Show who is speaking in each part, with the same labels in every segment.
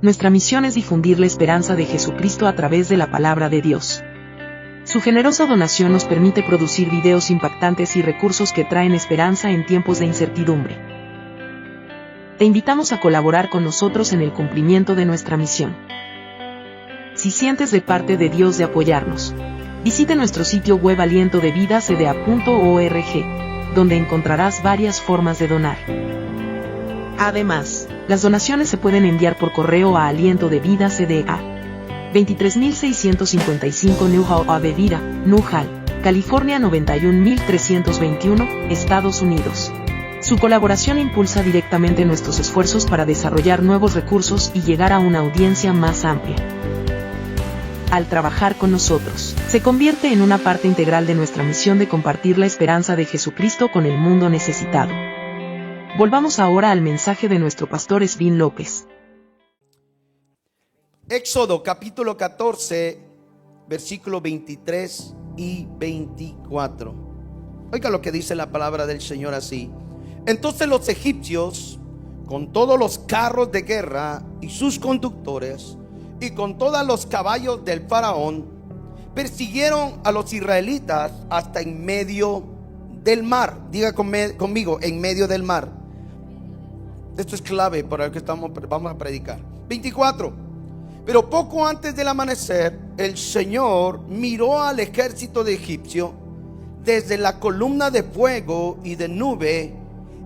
Speaker 1: nuestra misión es difundir la esperanza de Jesucristo a través de la palabra de Dios. Su generosa donación nos permite producir videos impactantes y recursos que traen esperanza en tiempos de incertidumbre. Te invitamos a colaborar con nosotros en el cumplimiento de nuestra misión. Si sientes de parte de Dios de apoyarnos, visite nuestro sitio web alientodevidacda.org, donde encontrarás varias formas de donar. Además, las donaciones se pueden enviar por correo a Aliento de Vida CDA, 23655 Newhall Avenida, Newhall, California 91321, Estados Unidos. Su colaboración impulsa directamente nuestros esfuerzos para desarrollar nuevos recursos y llegar a una audiencia más amplia. Al trabajar con nosotros, se convierte en una parte integral de nuestra misión de compartir la esperanza de Jesucristo con el mundo necesitado. Volvamos ahora al mensaje de nuestro pastor Svin López.
Speaker 2: Éxodo capítulo 14, versículos 23 y 24. Oiga lo que dice la palabra del Señor así. Entonces los egipcios, con todos los carros de guerra y sus conductores, y con todos los caballos del faraón, persiguieron a los israelitas hasta en medio del mar. Diga conmigo, en medio del mar. Esto es clave para el que vamos a predicar. 24. Pero poco antes del amanecer, el Señor miró al ejército de egipcio desde la columna de fuego y de nube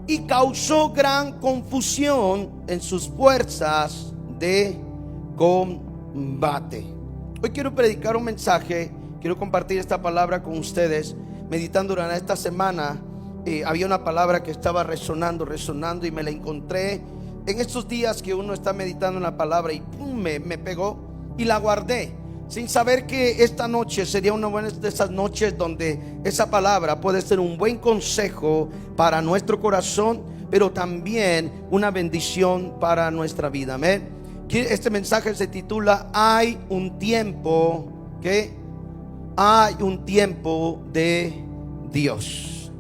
Speaker 2: y causó gran confusión en sus fuerzas de combate. Hoy quiero predicar un mensaje, quiero compartir esta palabra con ustedes. Meditando durante esta semana, había una palabra que estaba resonando y me la encontré en estos días que uno está meditando en la palabra y ¡pum! me pegó y la guardé, sin saber que esta noche sería una buena de esas noches donde esa palabra puede ser un buen consejo para nuestro corazón, pero también una bendición para nuestra vida. Amén. Este mensaje se titula Hay un tiempo, ¿qué? Hay un tiempo de Dios.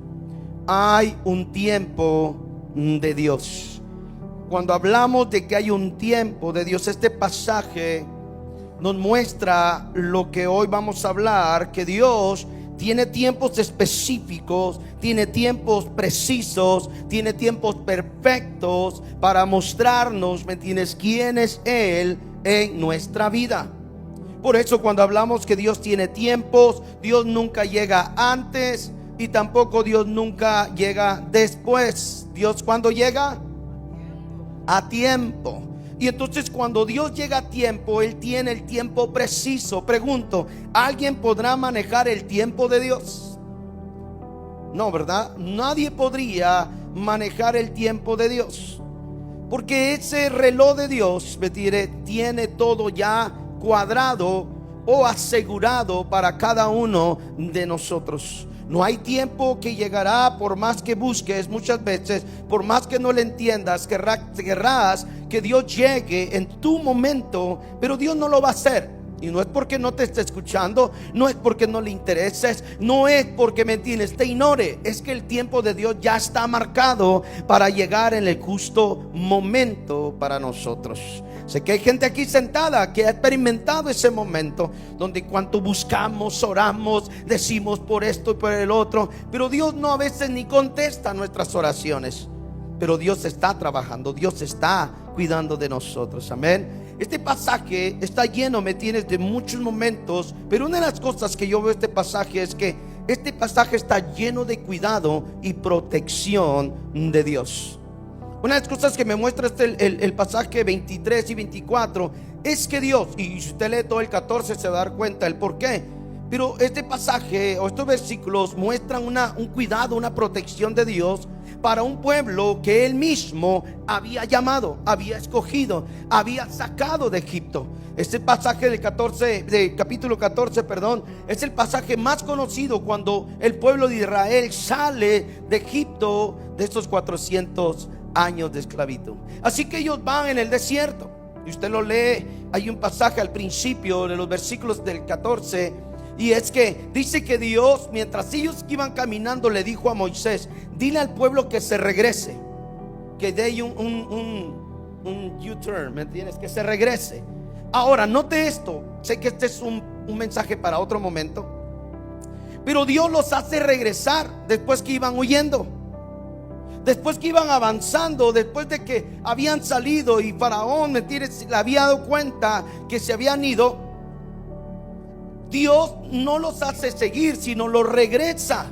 Speaker 2: Hay un tiempo de Dios. Cuando hablamos de que hay un tiempo de Dios, este pasaje nos muestra lo que hoy vamos a hablar, que Dios tiene tiempos específicos, tiene tiempos precisos, tiene tiempos perfectos para mostrarnos, ¿me entiendes?, quién es Él en nuestra vida. Por eso cuando hablamos que Dios tiene tiempos, Dios nunca llega antes y tampoco Dios nunca llega después. Dios, ¿cuándo llega? A tiempo. Y entonces cuando Dios llega a tiempo, Él tiene el tiempo preciso. Pregunto, ¿alguien podrá manejar el tiempo de Dios? No, ¿verdad? Nadie podría manejar el tiempo de Dios, porque ese reloj de Dios, me diré, tiene todo ya cuadrado o asegurado para cada uno de nosotros. No hay tiempo que llegará por más que busques. Muchas veces, por más que no le entiendas, querrás que Dios llegue en tu momento, pero Dios no lo va a hacer. Y no es porque no te esté escuchando, no es porque no le intereses, no es porque, ¿me entiendes?, te ignore. Es que el tiempo de Dios ya está marcado para llegar en el justo momento para nosotros. Sé que hay gente aquí sentada que ha experimentado ese momento donde cuanto buscamos, oramos, decimos por esto y por el otro, pero Dios no a veces ni contesta nuestras oraciones. Pero Dios está trabajando, Dios está cuidando de nosotros. Amén. Este pasaje está lleno, ¿me entiendes?, de muchos momentos, pero una de las cosas que yo veo este pasaje es que este pasaje está lleno de cuidado y protección de Dios. Una de las cosas que me muestra el pasaje 23 y 24 es que Dios, y si usted lee todo el 14 se va a dar cuenta el por qué, pero este pasaje o estos versículos muestran un cuidado, una protección de Dios para un pueblo que Él mismo había llamado, había escogido, había sacado de Egipto. Este pasaje del capítulo 14, es el pasaje más conocido cuando el pueblo de Israel sale de Egipto, de estos 400 años de esclavitud. Así que ellos van en el desierto, y usted lo lee. Hay un pasaje al principio de los versículos del 14, y es que dice que Dios, mientras ellos iban caminando, le dijo a Moisés: dile al pueblo que se regrese, que dé un U-turn, ¿me entiendes? Que se regrese. Ahora, note esto. Sé que este es un mensaje para otro momento, pero Dios los hace regresar después que iban huyendo, después que iban avanzando, después de que habían salido y Faraón, ¿me entiendes?, le había dado cuenta que se habían ido. Dios no los hace seguir, sino los regresa.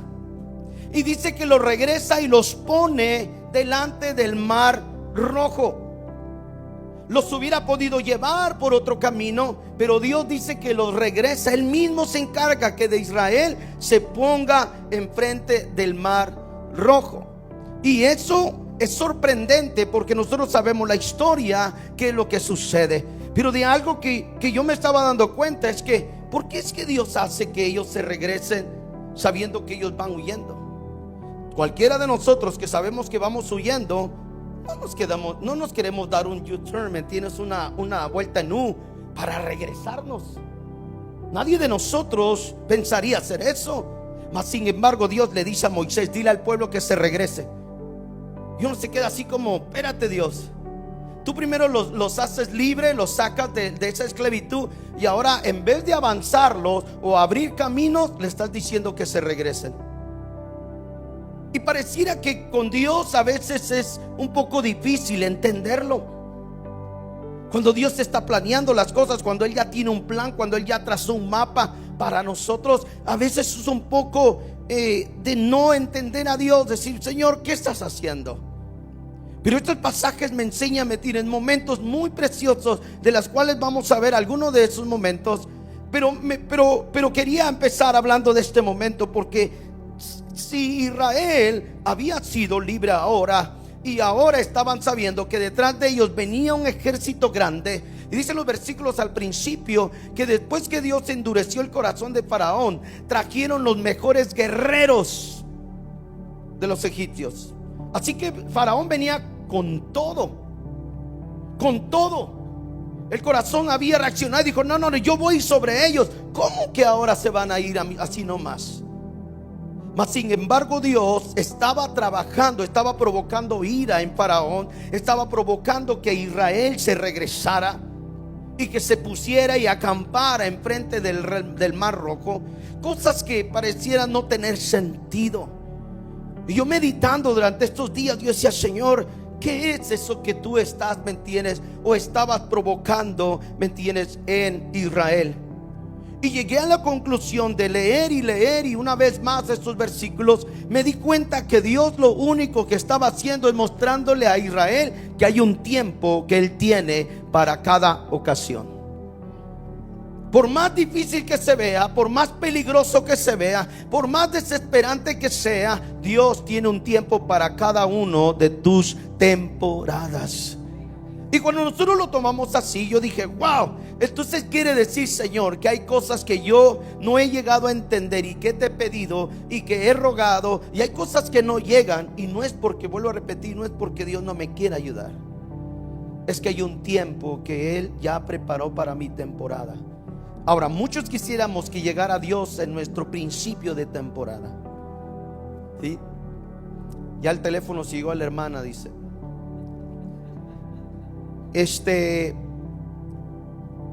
Speaker 2: Y dice que los regresa y los pone delante del mar Rojo. Los hubiera podido llevar por otro camino, pero Dios dice que los regresa. Él mismo se encarga que de Israel se ponga enfrente del mar Rojo. Y eso es sorprendente, porque nosotros sabemos la historia, qué es lo que sucede. Pero de algo que yo me estaba dando cuenta es que, ¿por qué es que Dios hace que ellos se regresen sabiendo que ellos van huyendo? Cualquiera de nosotros que sabemos que vamos huyendo, no nos queremos dar un U-turn, ¿me entiendes? Una vuelta en U para regresarnos. Nadie de nosotros pensaría hacer eso. Mas sin embargo, Dios le dice a Moisés: dile al pueblo que se regrese. Y uno se queda así como: espérate, Dios, tú primero los haces libres, los sacas de esa esclavitud, y ahora en vez de avanzarlos o abrir caminos, le estás diciendo que se regresen. Y pareciera que con Dios a veces es un poco difícil entenderlo. Cuando Dios está planeando las cosas, cuando Él ya tiene un plan, cuando Él ya trazó un mapa para nosotros, a veces es un poco de no entender a Dios, decir: Señor, ¿qué estás haciendo? Pero estos pasajes me enseñan, me tienen momentos muy preciosos, de las cuales vamos a ver algunos de esos momentos. Pero quería empezar hablando de este momento, porque si Israel había sido libre ahora, y ahora estaban sabiendo que detrás de ellos venía un ejército grande, y dicen los versículos al principio que después que Dios endureció el corazón de Faraón, trajeron los mejores guerreros de los egipcios. Así que Faraón venía con todo. Con todo. El corazón había reaccionado y dijo: no, yo voy sobre ellos. ¿Cómo que ahora se van a ir así nomás? Mas sin embargo, Dios estaba trabajando, estaba provocando ira en Faraón, estaba provocando que Israel se regresara y que se pusiera y acampara enfrente del mar Rojo. Cosas que parecieran no tener sentido. Y yo meditando durante estos días, yo decía: Señor, ¿qué es eso que tú estás, me entiendes, o estabas provocando, me entiendes, en Israel? Y llegué a la conclusión de leer y una vez más estos versículos, me di cuenta que Dios lo único que estaba haciendo es mostrándole a Israel que hay un tiempo que Él tiene para cada ocasión. Por más difícil que se vea, por más peligroso que se vea, por más desesperante que sea, Dios tiene un tiempo para cada uno de tus temporadas. Y cuando nosotros lo tomamos así, yo dije: wow, entonces quiere decir, Señor, que hay cosas que yo no he llegado a entender y que te he pedido y que he rogado, y hay cosas que no llegan, y no es porque, vuelvo a repetir, no es porque Dios no me quiera ayudar, es que hay un tiempo que Él ya preparó para mi temporada. Ahora, muchos quisiéramos que llegara Dios en nuestro principio de temporada, ¿sí? Ya el teléfono siguió a la hermana, dice.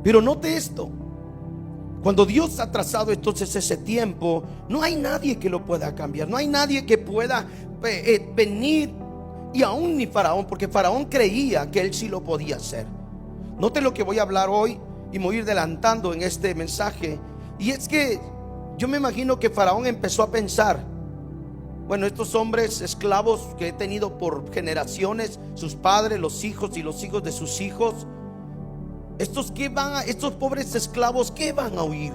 Speaker 2: Pero note esto: cuando Dios ha trazado entonces ese tiempo, no hay nadie que lo pueda cambiar, no hay nadie que pueda venir, y aún ni Faraón, porque Faraón creía que él sí lo podía hacer. Note lo que voy a hablar hoy, y me voy a ir adelantando en este mensaje. Y es que yo me imagino que Faraón empezó a pensar: bueno, estos hombres esclavos que he tenido por generaciones, sus padres, los hijos y los hijos de sus hijos, estos pobres esclavos, ¿qué van a oír?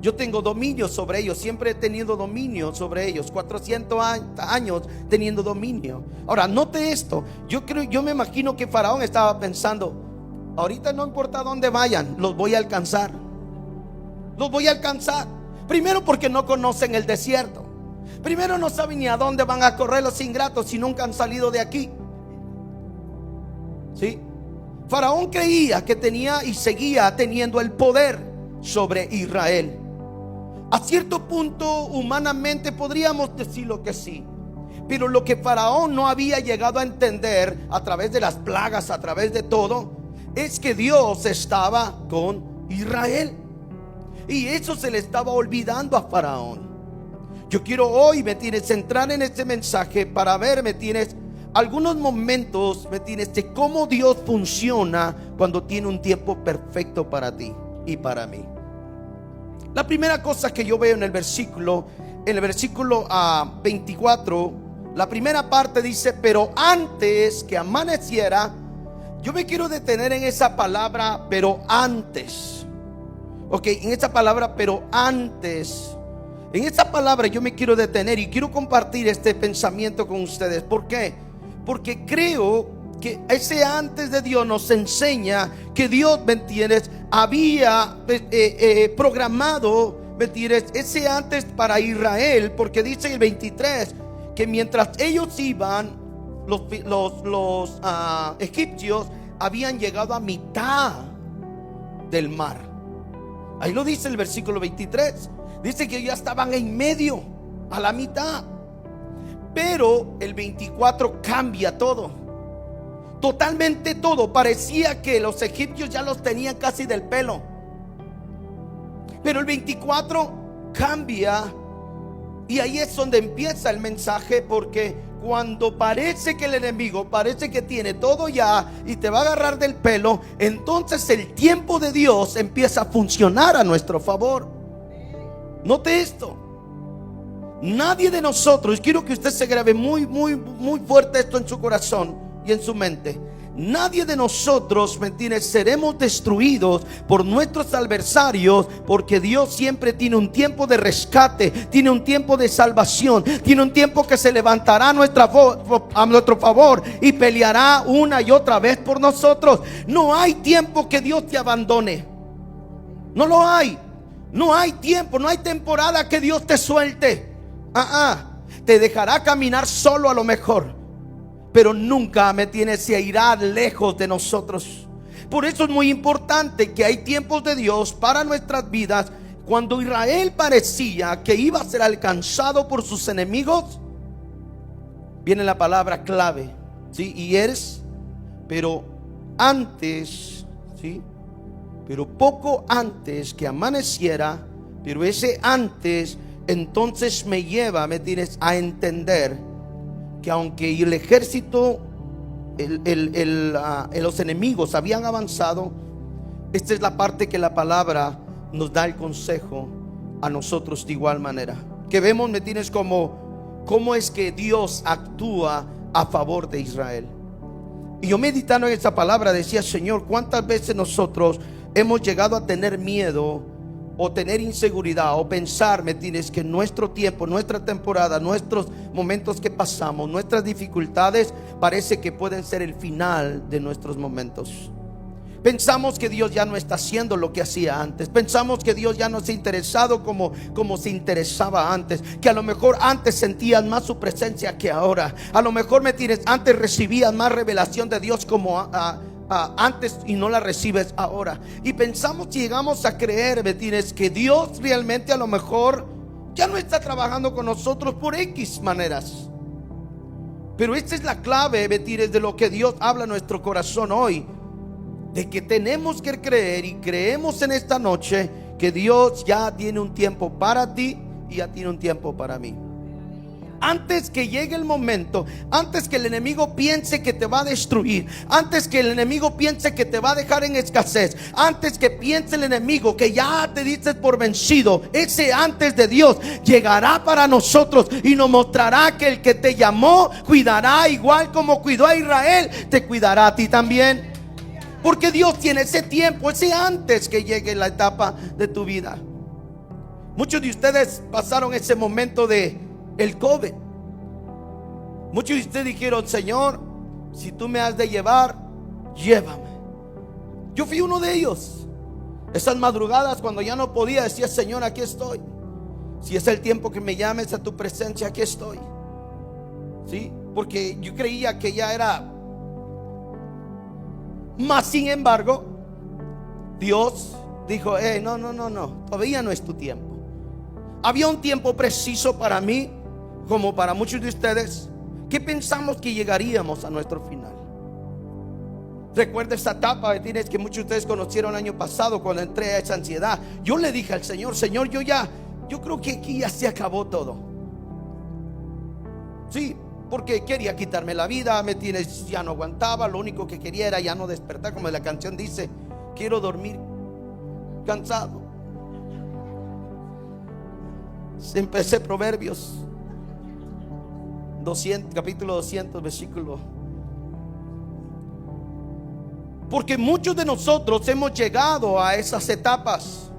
Speaker 2: Yo tengo dominio sobre ellos, siempre he tenido dominio sobre ellos, 400 años teniendo dominio. Ahora, note esto: yo me imagino que Faraón estaba pensando: ahorita no importa dónde vayan, los voy a alcanzar. Los voy a alcanzar. Primero, porque no conocen el desierto. Primero, no saben ni a dónde van a correr los ingratos si nunca han salido de aquí. ¿Sí? Faraón creía que tenía y seguía teniendo el poder sobre Israel. A cierto punto, humanamente podríamos decirlo que sí, Pero lo que Faraón no había llegado a entender a través de las plagas, a través de todo, es que Dios estaba con Israel. Y eso se le estaba olvidando a Faraón. Yo quiero hoy, centrar en este mensaje para ver, algunos momentos, de cómo Dios funciona cuando tiene un tiempo perfecto para ti y para mí. La primera cosa que yo veo en el versículo 24, la primera parte dice: pero antes que amaneciera. Yo me quiero detener en esa palabra, pero antes. Ok, en esa palabra, pero antes. En esa palabra yo me quiero detener y quiero compartir este pensamiento con ustedes. ¿Por qué? Porque creo que ese antes de Dios nos enseña que Dios, ¿me entiendes?, había programado, ¿me entiendes?, ese antes para Israel. Porque dice el 23 que mientras ellos iban, los egipcios habían llegado a mitad del mar. Ahí lo dice el versículo 23. Dice que ya estaban en medio, a la mitad. Pero el 24 cambia todo, totalmente todo. Parecía que los egipcios ya los tenían casi del pelo. Pero el 24 cambia. Y ahí es donde empieza el mensaje. Porque cuando parece que el enemigo parece que tiene todo ya y te va a agarrar del pelo, entonces el tiempo de Dios empieza a funcionar a nuestro favor. Note esto: nadie de nosotros, quiero que usted se grabe muy fuerte esto en su corazón y en su mente. Nadie de nosotros, ¿me entiendes?, seremos destruidos por nuestros adversarios, porque Dios siempre tiene un tiempo de rescate, tiene un tiempo de salvación, tiene un tiempo que se levantará a nuestro favor y peleará una y otra vez por nosotros. No hay tiempo que Dios te abandone. No lo hay. No hay tiempo, no hay temporada que Dios te suelte. Te dejará caminar solo a lo mejor, pero nunca, ¿me entiendes?, se irá lejos de nosotros. Por eso es muy importante que hay tiempos de Dios para nuestras vidas. Cuando Israel parecía que iba a ser alcanzado por sus enemigos, viene la palabra clave, ¿sí? Y es: pero antes, ¿sí?, pero poco antes que amaneciera. Pero ese antes entonces me lleva, ¿me entiendes?, a entender que aunque el ejército, los enemigos habían avanzado, esta es la parte que la palabra nos da el consejo a nosotros de igual manera. Que vemos, ¿me entiendes?, cómo es que Dios actúa a favor de Israel. Y yo, meditando en esta palabra, decía: Señor, ¿cuántas veces nosotros hemos llegado a tener miedo o tener inseguridad o pensar, ¿me entiendes?, que nuestro tiempo, nuestra temporada, nuestros momentos que pasamos, nuestras dificultades parece que pueden ser el final de nuestros momentos? Pensamos que Dios ya no está haciendo lo que hacía antes. Pensamos que Dios ya no se ha interesado como se interesaba antes. Que a lo mejor antes sentías más su presencia que ahora. A lo mejor, ¿me entiendes?, antes recibías más revelación de Dios como antes y no la recibes ahora. Y pensamos y llegamos a creer, ¿me entiendes?, que Dios realmente a lo mejor ya no está trabajando con nosotros por X maneras. Pero esta es la clave, ¿me entiendes?, de lo que Dios habla en nuestro corazón hoy. De que tenemos que creer, y creemos en esta noche, que Dios ya tiene un tiempo para ti y ya tiene un tiempo para mí. Antes que llegue el momento, antes que el enemigo piense que te va a destruir, antes que el enemigo piense que te va a dejar en escasez, antes que piense el enemigo que ya te dices por vencido, ese antes de Dios llegará para nosotros y nos mostrará que el que te llamó cuidará, igual como cuidó a Israel, te cuidará a ti también. Porque Dios tiene ese tiempo, ese antes que llegue la etapa de tu vida. Muchos de ustedes pasaron ese momento de el COVID. Muchos de ustedes dijeron: Señor, si tú me has de llevar, llévame. Yo fui uno de ellos. Esas madrugadas cuando ya no podía, decía: Señor, aquí estoy. Si es el tiempo que me llames a tu presencia, aquí estoy. ¿Sí? Porque yo creía que ya era. Mas sin embargo, Dios dijo: no, todavía no es tu tiempo. Había un tiempo preciso para mí, como para muchos de ustedes. ¿Qué pensamos que llegaríamos a nuestro final? Recuerda esta etapa que muchos de ustedes conocieron el año pasado, cuando entré a esa ansiedad. Yo le dije al Señor: Señor, yo creo que aquí ya se acabó todo. Sí, porque quería quitarme la vida, ya no aguantaba. Lo único que quería era ya no despertar, como la canción dice: quiero dormir cansado. Empecé Proverbios 200, capítulo 200, versículo. Porque muchos de nosotros hemos llegado a esas etapas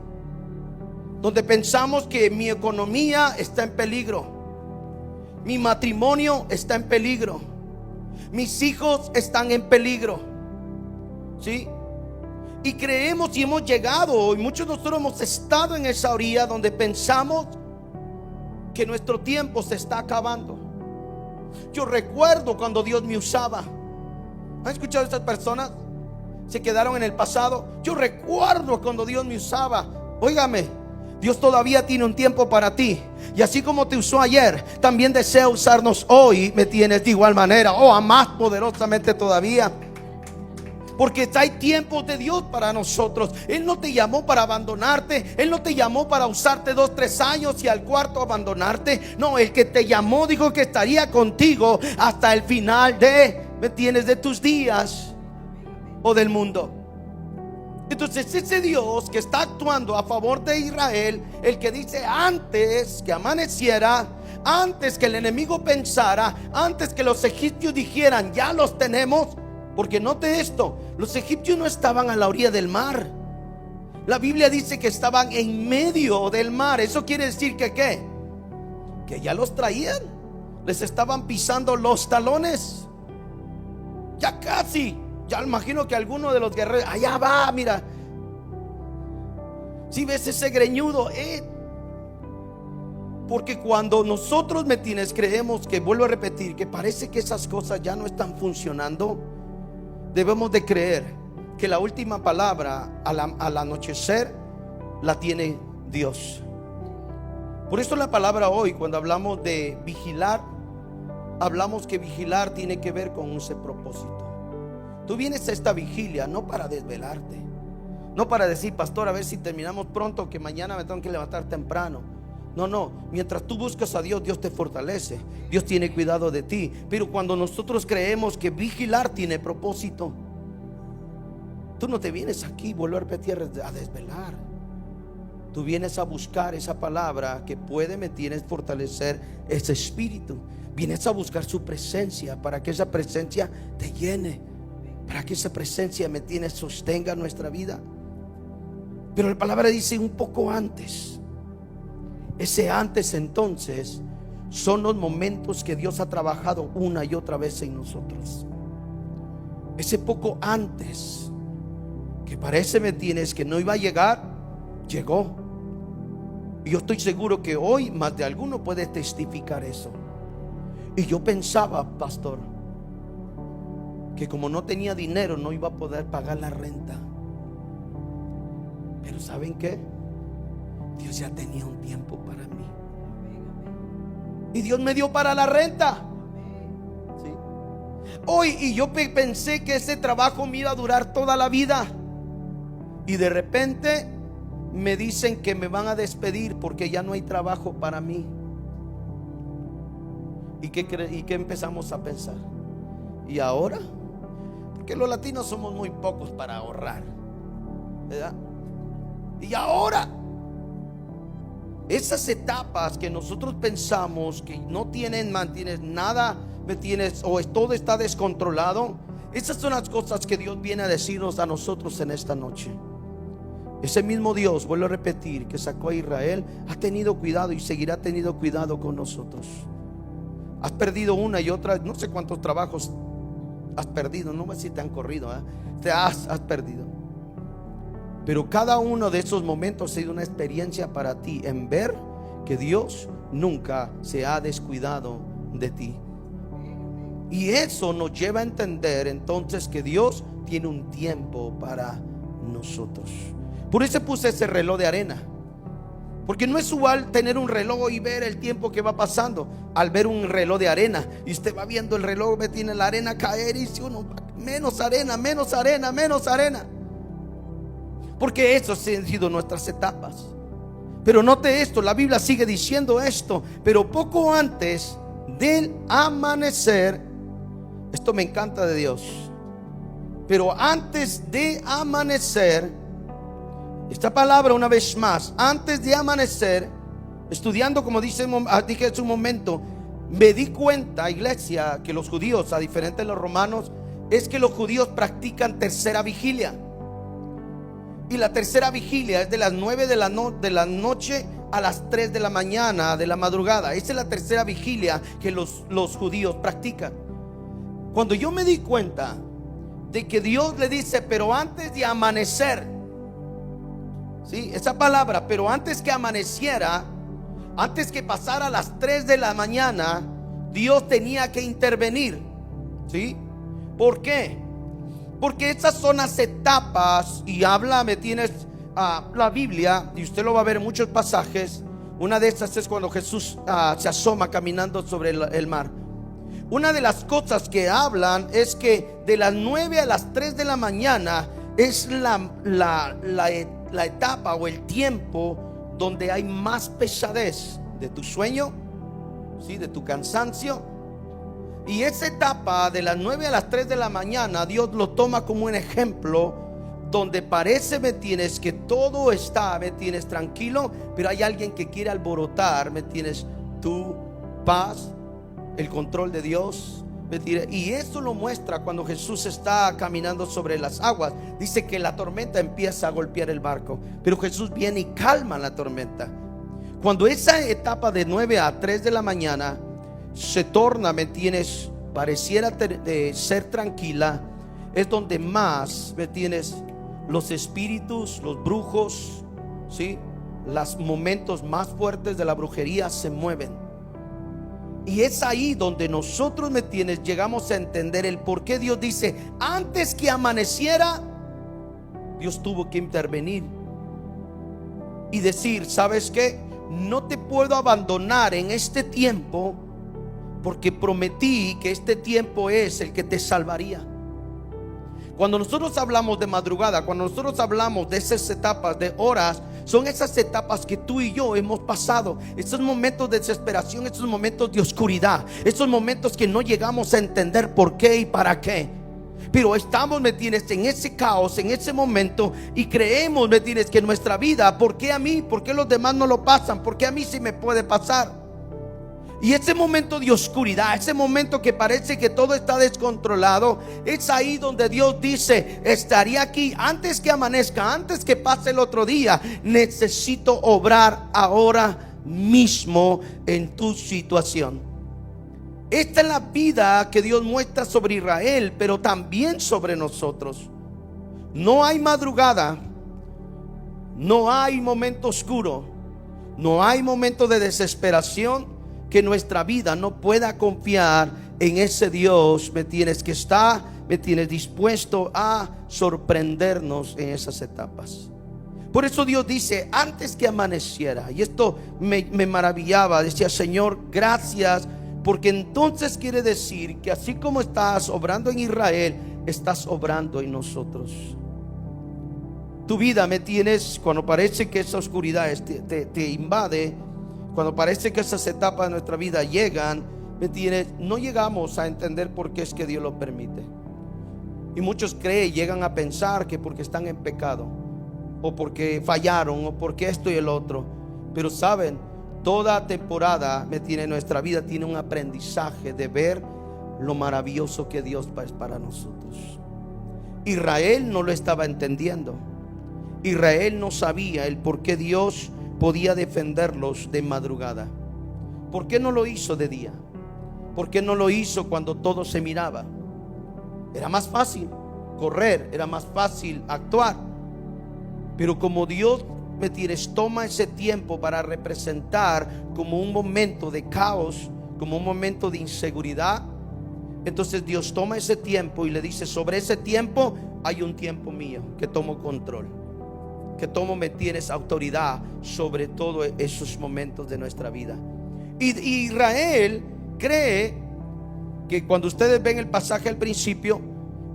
Speaker 2: donde pensamos que mi economía está en peligro, mi matrimonio está en peligro, mis hijos están en peligro, ¿sí? Y creemos y hemos llegado, y muchos de nosotros hemos estado en esa orilla donde pensamos que nuestro tiempo se está acabando. Yo recuerdo cuando Dios me usaba. ¿Han escuchado a estas personas? Se quedaron en el pasado. Yo recuerdo cuando Dios me usaba. Óigame, Dios todavía tiene un tiempo para ti. Y así como te usó ayer, también desea usarnos hoy. Me tienes de igual manera, o más poderosamente todavía. Porque hay tiempos de Dios para nosotros. Él no te llamó para abandonarte. Él no te llamó para usarte 2, 3 años y al cuarto abandonarte. No, el que te llamó dijo que estaría contigo hasta el final de tus días o del mundo. Entonces ese Dios que está actuando a favor de Israel, el que dice: antes que amaneciera, antes que el enemigo pensara, antes que los egipcios dijeran ya los tenemos. Porque note esto: los egipcios no estaban a la orilla del mar. La Biblia dice que estaban en medio del mar. Eso quiere decir que ¿qué? Que ya los traían. Les estaban pisando los talones. Ya casi. Ya imagino que alguno de los guerreros, allá va, mira. Si ves ese greñudo, porque cuando nosotros creemos que, vuelvo a repetir, que parece que esas cosas ya no están funcionando, debemos de creer que la última palabra al anochecer la tiene Dios. Por eso la palabra hoy, cuando hablamos de vigilar, hablamos que vigilar tiene que ver con ese propósito. Tú vienes a esta vigilia no para desvelarte, no para decir: pastor, a ver si terminamos pronto, que mañana me tengo que levantar temprano. No, mientras tú buscas a Dios, Dios te fortalece, Dios tiene cuidado de ti. Pero cuando nosotros creemos que vigilar tiene propósito, tú no te vienes aquí, vuelvo a repetir, a desvelar. Tú vienes a buscar esa palabra que puede, me tienes fortalecer ese espíritu. Vienes a buscar su presencia, para que esa presencia te llene, para que esa presencia, me tienes, sostenga nuestra vida. Pero la palabra dice un poco antes. Ese antes, entonces, son los momentos que Dios ha trabajado una y otra vez en nosotros. Ese poco antes, que parece, me tienes, que no iba a llegar, llegó. Y yo estoy seguro que hoy más de alguno puede testificar eso. Y yo pensaba, pastor, que como no tenía dinero no iba a poder pagar la renta. Pero ¿saben qué? Dios ya tenía un tiempo para mí. Y Dios me dio para la renta. ¿Sí? Hoy, y yo pensé que ese trabajo me iba a durar toda la vida. Y de repente me dicen que me van a despedir porque ya no hay trabajo para mí. ¿Y qué empezamos a pensar? ¿Y ahora? Porque los latinos somos muy pocos para ahorrar, ¿verdad? Y ahora, esas etapas que nosotros pensamos que no mantienes nada, o todo está descontrolado, esas son las cosas que Dios viene a decirnos a nosotros en esta noche. Ese mismo Dios, vuelvo a repetir, que sacó a Israel, ha tenido cuidado y seguirá teniendo cuidado con nosotros. Has perdido una y otra, no sé cuántos trabajos has perdido, no sé si te han corrido, te has perdido. Pero cada uno de esos momentos ha sido una experiencia para ti, en ver que Dios nunca se ha descuidado de ti. Y eso nos lleva a entender entonces que Dios tiene un tiempo para nosotros. Por eso puse ese reloj de arena. Porque no es igual tener un reloj y ver el tiempo que va pasando al ver un reloj de arena. Y usted va viendo el reloj, ve, tiene la arena caer y dice uno, menos arena, menos arena, menos arena. Porque esas han sido nuestras etapas. Pero note esto, la Biblia sigue diciendo esto. Pero poco antes del amanecer, esto me encanta de Dios. Pero antes de amanecer, esta palabra una vez más, antes de amanecer, estudiando como dije hace un momento, me di cuenta, iglesia, que los judíos, a diferencia de los romanos, es que los judíos practican tercera vigilia. Y la tercera vigilia es de las 9 de la noche a las 3 de la mañana, de la madrugada. Esa es la tercera vigilia que los judíos practican. Cuando yo me di cuenta de que Dios le dice, pero antes de amanecer, ¿sí? Esa palabra, pero antes que amaneciera, antes que pasara las 3 de la mañana, Dios tenía que intervenir, ¿sí? ¿Por qué? Porque esas son las etapas. Y habla, me tienes la Biblia, y usted lo va a ver en muchos pasajes. Una de estas es cuando Jesús se asoma caminando sobre el mar. Una de las cosas que hablan es que de las 9 a las 3 de la mañana es la etapa o el tiempo donde hay más pesadez de tu sueño, ¿sí? De tu cansancio. Y esa etapa de las 9 a las 3 de la mañana, Dios lo toma como un ejemplo donde parece, me tienes, que todo está, me tienes, tranquilo, pero hay alguien que quiere alborotar, me tienes, tu paz, el control de Dios, me tienes. Y eso lo muestra cuando Jesús está caminando sobre las aguas. Dice que la tormenta empieza a golpear el barco, pero Jesús viene y calma la tormenta. Cuando esa etapa de 9 a 3 de la mañana se torna, me tienes, pareciera de ser tranquila, es donde más, me tienes, los espíritus, los brujos, ¿sí? Los momentos más fuertes de la brujería se mueven. Y es ahí donde nosotros, me tienes, llegamos a entender el por qué Dios dice, antes que amaneciera, Dios tuvo que intervenir y decir, ¿sabes qué? No te puedo abandonar en este tiempo, porque prometí que este tiempo es el que te salvaría. Cuando nosotros hablamos de madrugada, cuando nosotros hablamos de esas etapas, de horas, son esas etapas que tú y yo hemos pasado. Esos momentos de desesperación, esos momentos de oscuridad, esos momentos que no llegamos a entender por qué y para qué. Pero estamos, me tienes, en ese caos, en ese momento, y creemos, me tienes, que nuestra vida, ¿por qué a mí? ¿Por qué los demás no lo pasan? ¿Por qué a mí sí me puede pasar? Y ese momento de oscuridad, ese momento que parece que todo está descontrolado, es ahí donde Dios dice, estaría aquí antes que amanezca, antes que pase el otro día. Necesito obrar ahora mismo en tu situación. Esta es la vida que Dios muestra sobre Israel, pero también sobre nosotros. No hay madrugada, no hay momento oscuro, no hay momento de desesperación que nuestra vida no pueda confiar en ese Dios, me tienes, que está, me tienes, dispuesto a sorprendernos en esas etapas. Por eso Dios dice, antes que amaneciera, y esto me maravillaba, decía, Señor, gracias, porque entonces quiere decir que así como estás obrando en Israel, estás obrando en nosotros. Tu vida, me tienes, cuando parece que esa oscuridad te invade, cuando parece que esas etapas de nuestra vida llegan, me tienes, no llegamos a entender por qué es que Dios lo permite. Y muchos llegan a pensar que porque están en pecado, o porque fallaron, o porque esto y el otro. Pero saben, toda temporada, me tiene, nuestra vida tiene un aprendizaje de ver lo maravilloso que Dios es para nosotros. Israel no lo estaba entendiendo. Israel no sabía el por qué Dios podía defenderlos de madrugada. ¿Por qué no lo hizo de día? ¿Por qué no lo hizo cuando todo se miraba? Era más fácil correr, era más fácil actuar. Pero como Dios, me tienes, toma ese tiempo para representar como un momento de caos, como un momento de inseguridad, entonces Dios toma ese tiempo y le dice, sobre ese tiempo hay un tiempo mío que tomo control. que tú me tienes autoridad sobre todos esos momentos de nuestra vida. Y Israel cree que cuando ustedes ven el pasaje al principio,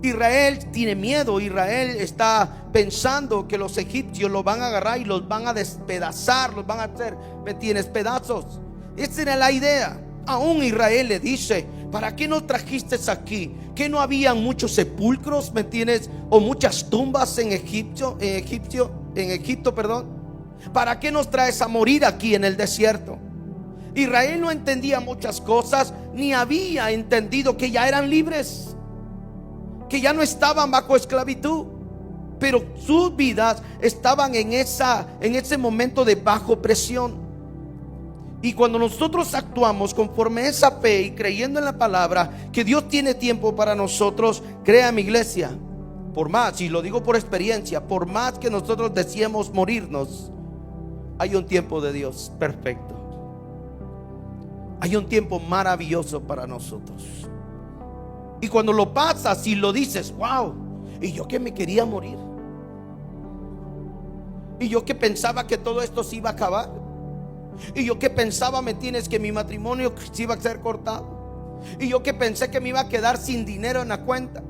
Speaker 2: Israel tiene miedo. Israel está pensando que los egipcios los van a agarrar y los van a despedazar, los van a hacer, ¿me entiendes?, pedazos. Esa era la idea. Aún Israel le dice: ¿para qué nos trajiste aquí? ¿Que no habían muchos sepulcros, me entiendes, o muchas tumbas en Egipto, perdón? ¿Para qué nos traes a morir aquí en el desierto? Israel no entendía muchas cosas, ni había entendido que ya eran libres, que ya no estaban bajo esclavitud, pero sus vidas estaban en ese momento de bajo presión. Y cuando nosotros actuamos conforme a esa fe y creyendo en la palabra que Dios tiene tiempo para nosotros, crea, mi iglesia, por más, y lo digo por experiencia, por más que nosotros deseemos morirnos, hay un tiempo de Dios perfecto. Hay un tiempo maravilloso para nosotros. Y cuando lo pasas y lo dices: wow, y yo que me quería morir, y yo que pensaba que todo esto se iba a acabar, y yo que pensaba, me tienes, que mi matrimonio se iba a ser cortado, y yo que pensé que me iba a quedar sin dinero en la cuenta.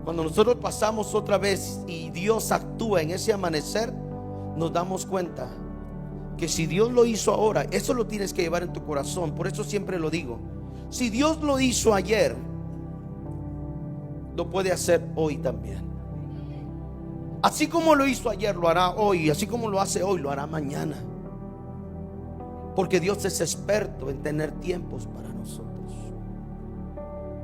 Speaker 2: Cuando nosotros pasamos otra vez y Dios actúa en ese amanecer, nos damos cuenta que si Dios lo hizo ahora, eso lo tienes que llevar en tu corazón. Por eso siempre lo digo: si Dios lo hizo ayer, lo puede hacer hoy también. Así como lo hizo ayer, lo hará hoy. Así como lo hace hoy, lo hará mañana. Porque Dios es experto en tener tiempos para nosotros.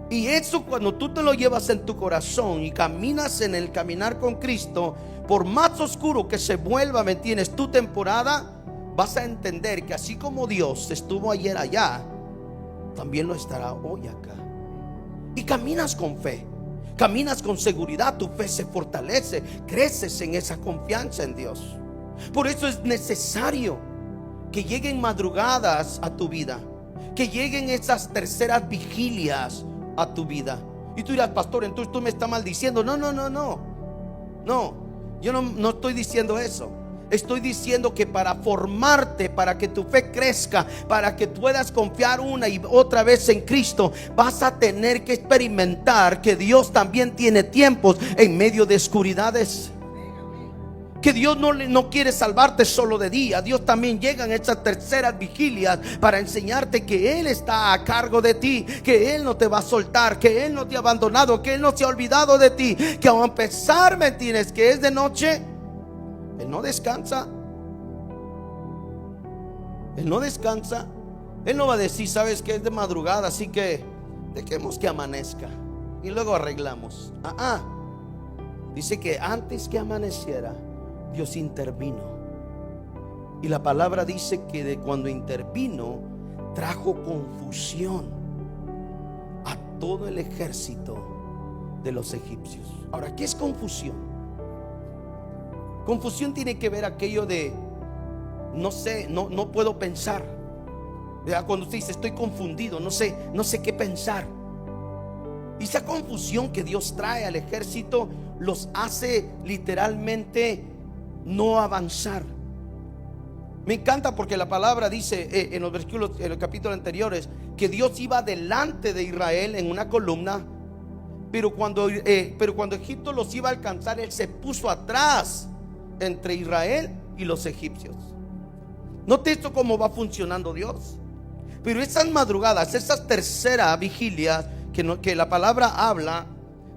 Speaker 2: Y eso, cuando tú te lo llevas en tu corazón y caminas en el caminar con Cristo, por más oscuro que se vuelva, ¿me entiendes?, tu temporada, vas a entender que así como Dios estuvo ayer allá, también lo estará hoy acá. Y caminas con fe, caminas con seguridad, tu fe se fortalece, creces en esa confianza en Dios. Por eso es necesario que lleguen madrugadas a tu vida, que lleguen esas terceras vigilias a tu vida. Y tú dirás: pastor, entonces tú me estás maldiciendo. No, yo no estoy diciendo eso. Estoy diciendo que para formarte, para que tu fe crezca, para que puedas confiar una y otra vez en Cristo, vas a tener que experimentar que Dios también tiene tiempos en medio de oscuridades. Que Dios no quiere salvarte solo de día. Dios también llega en estas terceras vigilias para enseñarte que Él está a cargo de ti, que Él no te va a soltar, que Él no te ha abandonado, que Él no se ha olvidado de ti, que a pesar, ¿me entiendes?, que es de noche, Él no descansa. Él no descansa. Él no va a decir: sabes que es de madrugada, así que dejemos que amanezca y luego arreglamos. Dice que antes que amaneciera, Dios intervino. Y la palabra dice que de cuando intervino, trajo confusión a todo el ejército de los egipcios. Ahora, ¿qué es confusión? Confusión tiene que ver aquello de no sé, no puedo pensar. Cuando usted dice: estoy confundido, no sé qué pensar. Y esa confusión que Dios trae al ejército los hace literalmente no avanzar. Me encanta porque la palabra dice en los versículos, en los capítulos anteriores, que Dios iba delante de Israel en una columna, pero cuando Egipto los iba a alcanzar, Él se puso atrás entre Israel y los egipcios. Note esto, cómo va funcionando Dios. Pero esas madrugadas, esas terceras vigilias que la palabra habla,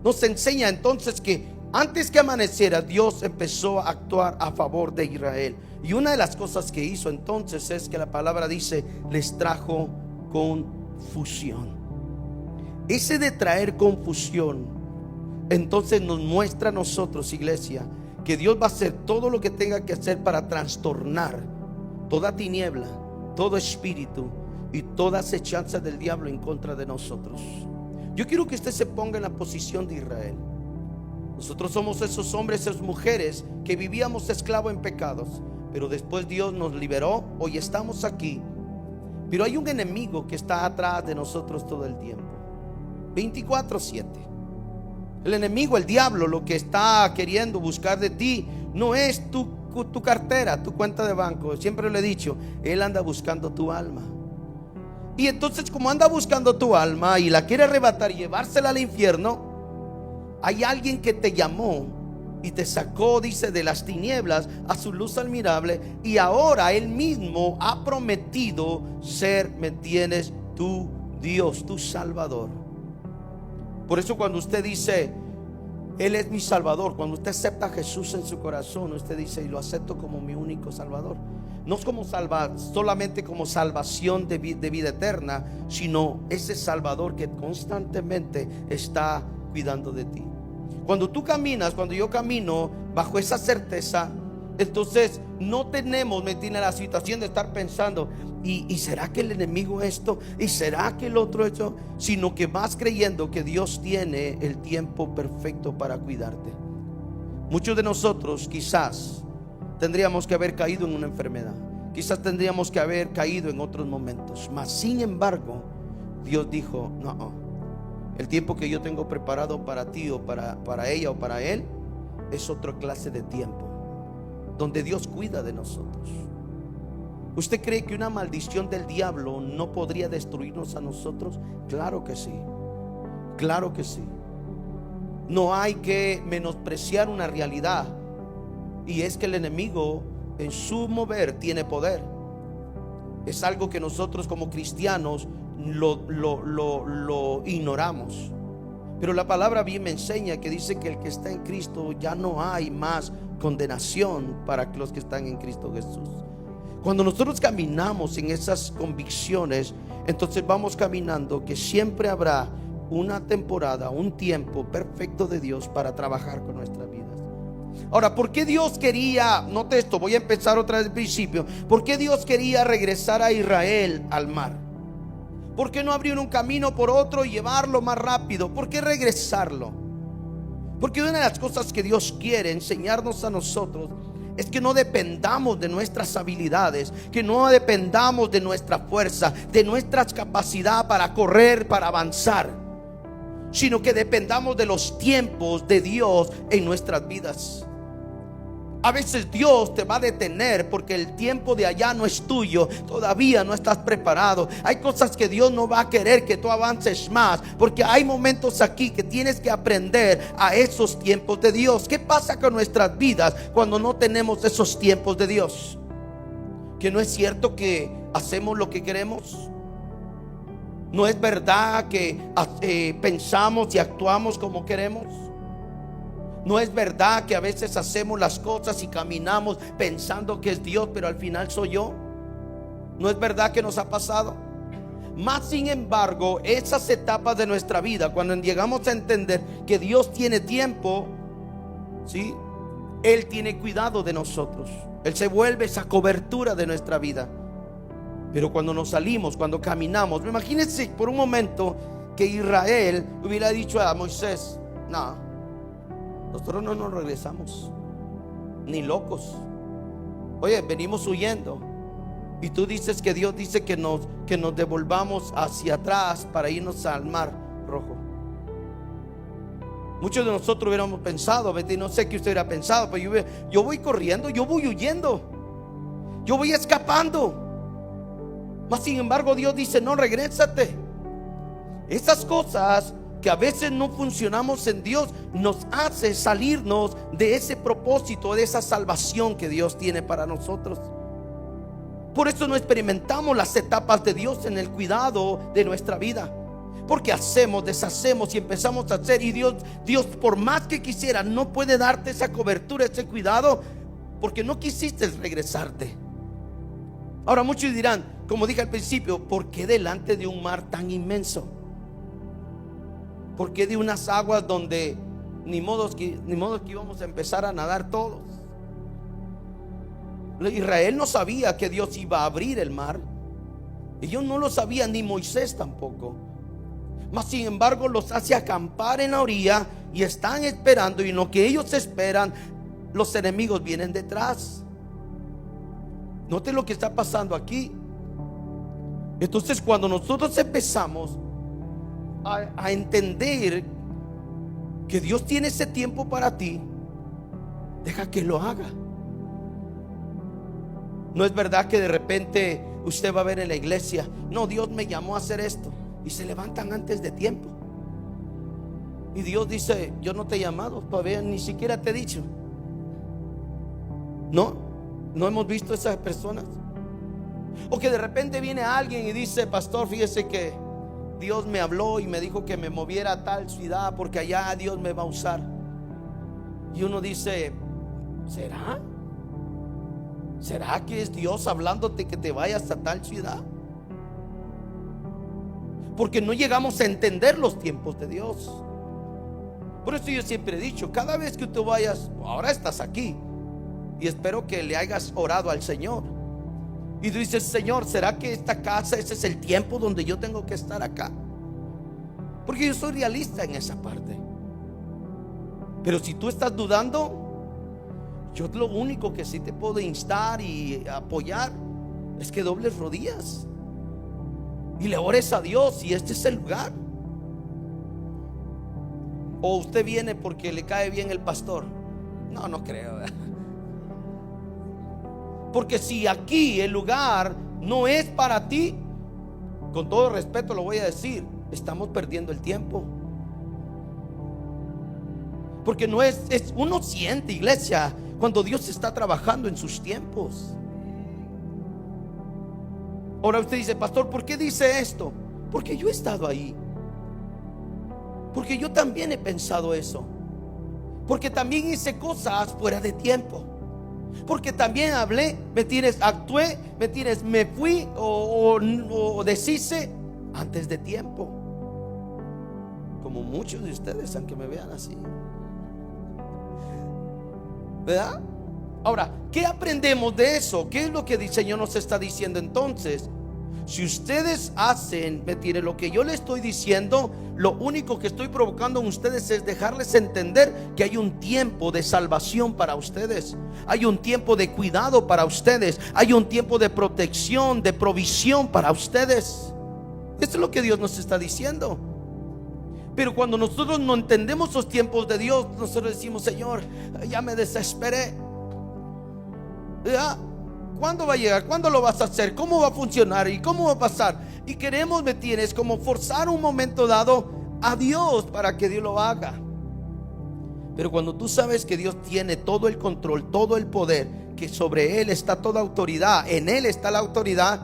Speaker 2: nos enseña entonces que antes que amaneciera, Dios empezó a actuar a favor de Israel. Y una de las cosas que hizo entonces es que la palabra dice: les trajo confusión. Ese de traer confusión, entonces nos muestra a nosotros, iglesia, que Dios va a hacer todo lo que tenga que hacer para trastornar toda tiniebla, todo espíritu y toda acechanza del diablo en contra de nosotros. Yo quiero que usted se ponga en la posición de Israel. Nosotros somos esos hombres, esas mujeres que vivíamos esclavos en pecados, pero después Dios nos liberó. Hoy estamos aquí, pero hay un enemigo que está atrás de nosotros todo el tiempo, 24/7. El enemigo, el diablo, lo que está queriendo buscar de ti no es tu cartera, tu cuenta de banco. Siempre lo he dicho, Él anda buscando tu alma. Y entonces, como anda buscando tu alma y la quiere arrebatar y llevársela al infierno, hay alguien que te llamó y te sacó, dice, de las tinieblas a su luz admirable, y ahora Él mismo ha prometido ser, ¿me entiendes?, tu Dios, tu Salvador. Por eso cuando usted dice, Él es mi Salvador, cuando usted acepta a Jesús en su corazón, usted dice, y lo acepto como mi único Salvador. No es como solamente como salvación de vida eterna, sino ese Salvador que constantemente está cuidando de ti. Cuando tú caminas, cuando yo camino bajo esa certeza, entonces no tenemos, me tiene la situación de estar pensando, ¿y será que el enemigo esto? ¿Y será que el otro esto? Sino que vas creyendo que Dios tiene el tiempo perfecto para cuidarte. Muchos de nosotros quizás tendríamos que haber caído en una enfermedad, quizás tendríamos que haber caído en otros momentos, mas sin embargo Dios dijo, no, el tiempo que yo tengo preparado para ti o para ella o para él es otra clase de tiempo, donde Dios cuida de nosotros. ¿Usted cree que una maldición del diablo no podría destruirnos a nosotros? Claro que sí, claro que sí. No hay que menospreciar una realidad, y es que el enemigo en su mover tiene poder. Es algo que nosotros como cristianos lo ignoramos. Pero la palabra bien me enseña que dice que el que está en Cristo ya no hay más condenación para los que están en Cristo Jesús. Cuando nosotros caminamos en esas convicciones, entonces vamos caminando que siempre habrá una temporada, un tiempo perfecto de Dios para trabajar con nuestras vidas. Ahora, ¿por qué Dios quería, note esto, voy a empezar otra vez del principio, ¿por qué Dios quería regresar a Israel al mar? ¿Por qué no abrir un camino por otro y llevarlo más rápido? ¿Por qué regresarlo? Porque una de las cosas que Dios quiere enseñarnos a nosotros es que no dependamos de nuestras habilidades, que no dependamos de nuestra fuerza, de nuestra capacidad para correr, para avanzar, sino que dependamos de los tiempos de Dios en nuestras vidas. A veces Dios te va a detener porque el tiempo de allá no es tuyo, todavía no estás preparado. Hay cosas que Dios no va a querer que tú avances más, porque hay momentos aquí que tienes que aprender a esos tiempos de Dios. ¿Qué pasa con nuestras vidas cuando no tenemos esos tiempos de Dios? ¿Que no es cierto que hacemos lo que queremos? ¿No es verdad que pensamos y actuamos como queremos? ¿No es verdad que a veces hacemos las cosas y caminamos pensando que es Dios, pero al final soy yo? ¿No es verdad que nos ha pasado? Más sin embargo, esas etapas de nuestra vida, cuando llegamos a entender que Dios tiene tiempo, ¿sí?, Él tiene cuidado de nosotros. Él se vuelve esa cobertura de nuestra vida. Pero cuando nos salimos, cuando caminamos, imagínense por un momento que Israel hubiera dicho a Moisés, no, nosotros no nos regresamos, ni locos. Oye, venimos huyendo, y tú dices que Dios dice que nos devolvamos hacia atrás para irnos al mar Rojo. Muchos de nosotros hubiéramos pensado, no sé qué usted hubiera pensado, pero yo voy corriendo, yo voy huyendo, yo voy escapando. Mas sin embargo Dios dice, no, regrésate. Esas cosas que a veces no funcionamos en Dios nos hace salirnos de ese propósito, de esa salvación que Dios tiene para nosotros. Por eso no experimentamos las etapas de Dios en el cuidado de nuestra vida, porque hacemos, deshacemos y empezamos a hacer, y Dios por más que quisiera no puede darte esa cobertura, ese cuidado, porque no quisiste regresarte. Ahora muchos dirán, como dije al principio, ¿por qué delante de un mar tan inmenso? ¿Por qué de unas aguas donde ni modo que íbamos a empezar a nadar todos? Israel no sabía que Dios iba a abrir el mar. Ellos no lo sabían, ni Moisés tampoco. Mas sin embargo los hace acampar en la orilla y están esperando, y en lo que ellos esperan, los enemigos vienen detrás. Note lo que está pasando aquí. Entonces cuando nosotros empezamos a entender que Dios tiene ese tiempo para ti, Deja que lo haga. No es verdad que de repente usted va a ver en la iglesia, no, Dios me llamó a hacer esto, y se levantan antes de tiempo. Y Dios dice, yo no te he llamado, todavía ni siquiera te he dicho. No hemos visto esas personas. O que de repente viene alguien y dice, pastor, fíjese que Dios me habló y me dijo que me moviera a tal ciudad porque allá Dios me va a usar. Y uno dice, ¿será? ¿Será que es Dios hablándote que te vayas a tal ciudad? Porque no llegamos a entender los tiempos de Dios. Por eso yo siempre he dicho, cada vez que tú vayas, ahora estás aquí, y espero que le hayas orado al Señor, y tú dices, Señor, ¿será que esta casa, ese es el tiempo donde yo tengo que estar acá? Porque yo soy realista en esa parte. Pero si tú estás dudando, yo lo único que sí te puedo instar y apoyar es que dobles rodillas y le ores a Dios, y este es el lugar. O usted viene porque le cae bien el pastor. No creo, ¿verdad? Porque si aquí el lugar no es para ti, con todo respeto lo voy a decir, estamos perdiendo el tiempo. Porque no es uno siente, iglesia, cuando Dios está trabajando en sus tiempos. Ahora usted dice, pastor, ¿por qué dice esto? Porque yo he estado ahí. Porque yo también he pensado eso. Porque también hice cosas fuera de tiempo. Porque también hablé, actué, me fui o deshice antes de tiempo. Como muchos de ustedes, aunque me vean así, ¿verdad? Ahora, ¿qué aprendemos de eso? ¿Qué es lo que el Señor nos está diciendo entonces? Si ustedes hacen, lo que yo les estoy diciendo, lo único que estoy provocando en ustedes es dejarles entender que hay un tiempo de salvación para ustedes. Hay un tiempo de cuidado para ustedes. Hay un tiempo de protección, de provisión para ustedes. Esto es lo que Dios nos está diciendo. Pero cuando nosotros no entendemos los tiempos de Dios, nosotros decimos, Señor, ya me desesperé. ¿Ya? ¿Cuándo va a llegar? ¿Cuándo lo vas a hacer? ¿Cómo va a funcionar? ¿Y cómo va a pasar? Y queremos, como forzar un momento dado a Dios para que Dios lo haga. Pero cuando tú sabes que Dios tiene todo el control, todo el poder, que sobre Él está toda autoridad, en Él está la autoridad,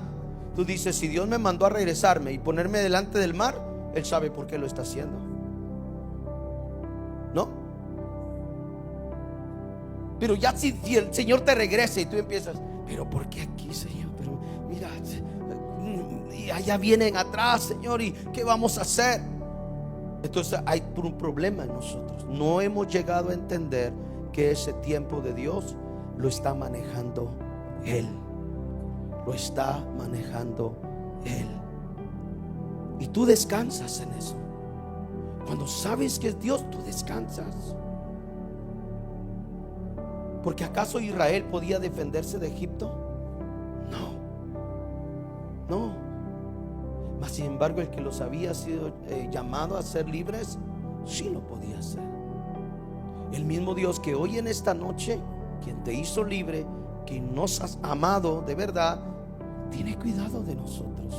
Speaker 2: tú dices, si Dios me mandó a regresarme y ponerme delante del mar, Él sabe por qué lo está haciendo. ¿No? Pero ya si el Señor te regresa y tú empiezas, pero ¿por qué aquí, Señor? Pero mira, y allá vienen atrás, Señor, ¿y qué vamos a hacer? Entonces hay un problema en nosotros. No hemos llegado a entender que ese tiempo de Dios lo está manejando Él. Lo está manejando Él. Y tú descansas en eso. Cuando sabes que es Dios, tú descansas. Porque ¿acaso Israel podía defenderse de Egipto? No. Mas sin embargo, el que los había sido llamado a ser libres, sí lo podía hacer. El mismo Dios que hoy en esta noche, quien te hizo libre, quien nos has amado de verdad, tiene cuidado de nosotros.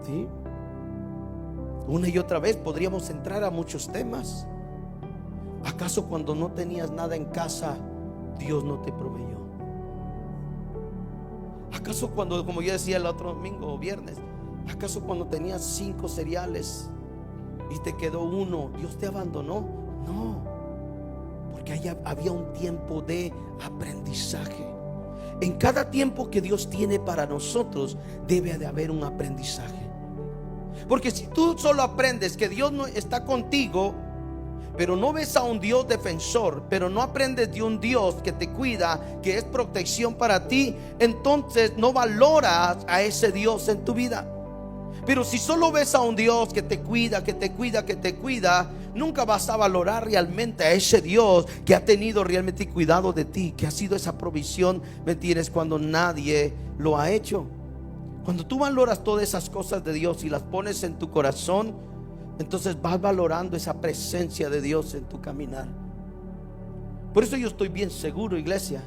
Speaker 2: ¿Sí? Una y otra vez podríamos entrar a muchos temas. ¿Acaso cuando no tenías nada en casa, Dios no te proveyó? ¿Acaso cuando, como yo decía el otro domingo o viernes, acaso cuando tenías 5 cereales y te quedó uno, Dios te abandonó? No, porque había un tiempo de aprendizaje. En cada tiempo que Dios tiene para nosotros debe de haber un aprendizaje. Porque si tú solo aprendes que Dios no está contigo, pero no ves a un Dios defensor, pero no aprendes de un Dios que te cuida, que es protección para ti, entonces no valoras a ese Dios en tu vida. Pero si solo ves a un Dios que te cuida, que te cuida, que te cuida, nunca vas a valorar realmente a ese Dios que ha tenido realmente cuidado de ti, que ha sido esa provisión, ¿me entiendes? Cuando nadie lo ha hecho. Cuando tú valoras todas esas cosas de Dios y las pones en tu corazón, entonces vas valorando esa presencia de Dios en tu caminar. Por eso yo estoy bien seguro, iglesia,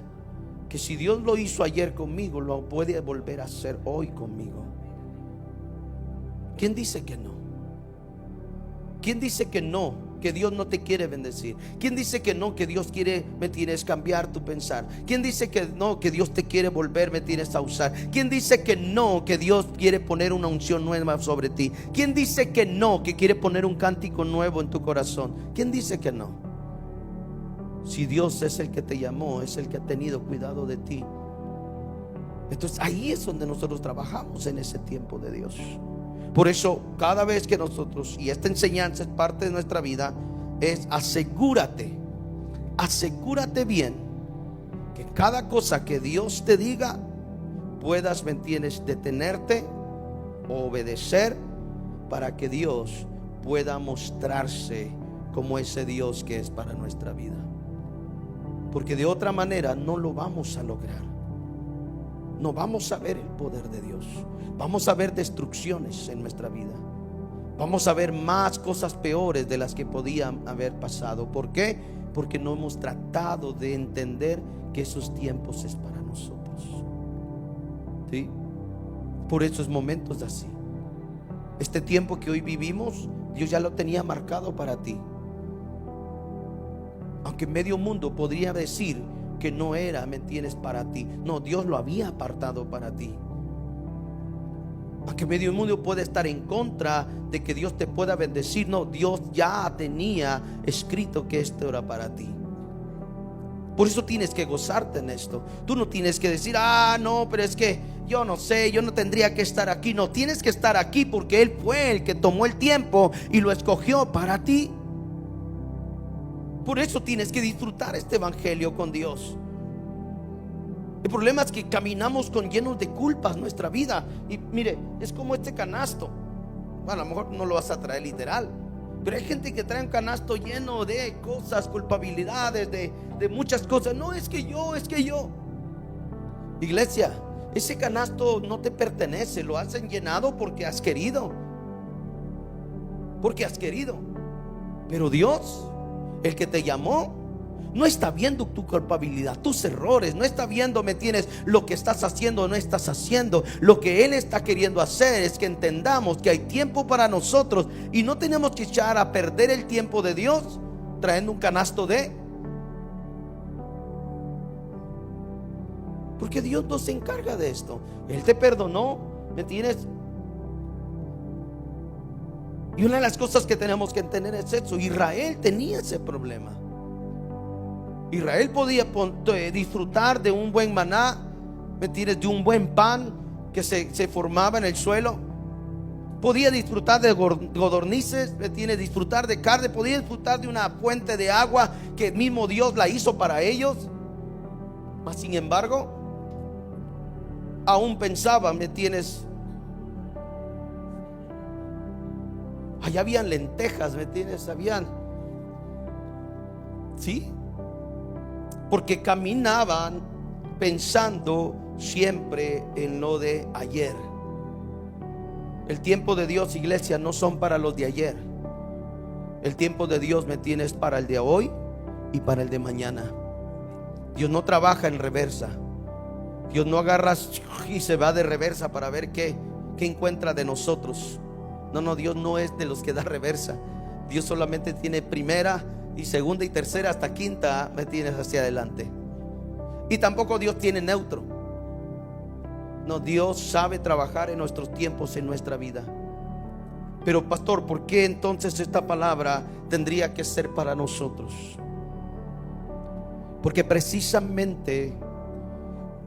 Speaker 2: que si Dios lo hizo ayer conmigo, lo puede volver a hacer hoy conmigo. ¿Quién dice que no? ¿Quién dice que no? Que Dios no te quiere bendecir. ¿Quién dice que no? Que Dios quiere, me tienes cambiar tu pensar. ¿Quién dice que no? Que Dios te quiere volver, me tienes a usar. ¿Quién dice que no? Que Dios quiere poner una unción nueva sobre ti. ¿Quién dice que no? Que quiere poner un cántico nuevo en tu corazón. ¿Quién dice que no? Si Dios es el que te llamó, es el que ha tenido cuidado de ti. Entonces ahí es donde nosotros trabajamos, en ese tiempo de Dios. Por eso cada vez que nosotros, y esta enseñanza es parte de nuestra vida, es asegúrate bien que cada cosa que Dios te diga puedas, ¿me entiendes?, detenerte, obedecer, para que Dios pueda mostrarse como ese Dios que es para nuestra vida. Porque de otra manera no lo vamos a lograr. No vamos a ver el poder de Dios. Vamos a ver destrucciones en nuestra vida. Vamos a ver más cosas peores de las que podían haber pasado. ¿Por qué? Porque no hemos tratado de entender que esos tiempos es para nosotros. ¿Sí? Por esos momentos así. Este tiempo que hoy vivimos, Dios ya lo tenía marcado para ti. Aunque medio mundo podría decir que no era, ¿me entiendes?, para ti. No, Dios lo había apartado para ti. Aunque medio mundo puede estar en contra de que Dios te pueda bendecir, no, Dios ya tenía escrito que esto era para ti. Por eso tienes que gozarte en esto. Tú no tienes que decir, no, pero es que yo no sé, yo no tendría que estar aquí. No, tienes que estar aquí porque Él fue el que tomó el tiempo y lo escogió para ti. Por eso tienes que disfrutar este evangelio con Dios. El problema es que caminamos con llenos de culpas nuestra vida. Y mire, es como este canasto. Bueno, a lo mejor no lo vas a traer literal, pero hay gente que trae un canasto lleno de cosas, culpabilidades, de muchas cosas. No, es que yo. Iglesia, ese canasto no te pertenece. Lo has llenado porque has querido. Pero Dios, el que te llamó, no está viendo tu culpabilidad, tus errores. No está viendo, ¿me tienes?, lo que estás haciendo o no estás haciendo. Lo que Él está queriendo hacer es que entendamos que hay tiempo para nosotros y no tenemos que echar a perder el tiempo de Dios trayendo un canasto porque Dios no se encarga de esto. Él te perdonó, ¿me tienes? Y una de las cosas que tenemos que entender es eso. Israel tenía ese problema. Israel podía disfrutar de un buen maná, ¿me entiendes?, de un buen pan que se formaba en el suelo. Podía disfrutar de codornices, ¿me entiendes?, disfrutar de carne. Podía disfrutar de una fuente de agua que el mismo Dios la hizo para ellos. Mas sin embargo, aún pensaba, ¿me entiendes?, allá habían lentejas, ¿me entiendes? ¿Sí? Porque caminaban pensando siempre en lo de ayer. El tiempo de Dios, iglesia, no son para los de ayer. El tiempo de Dios, ¿me entiendes?, para el de hoy y para el de mañana. Dios no trabaja en reversa. Dios no agarra y se va de reversa para ver qué encuentra de nosotros. No, Dios no es de los que da reversa. Dios solamente tiene primera y segunda y tercera hasta quinta, ¿me tienes?, hacia adelante. Y tampoco Dios tiene neutro. No, Dios sabe trabajar en nuestros tiempos, en nuestra vida. Pero pastor, ¿por qué entonces esta palabra tendría que ser para nosotros? Porque precisamente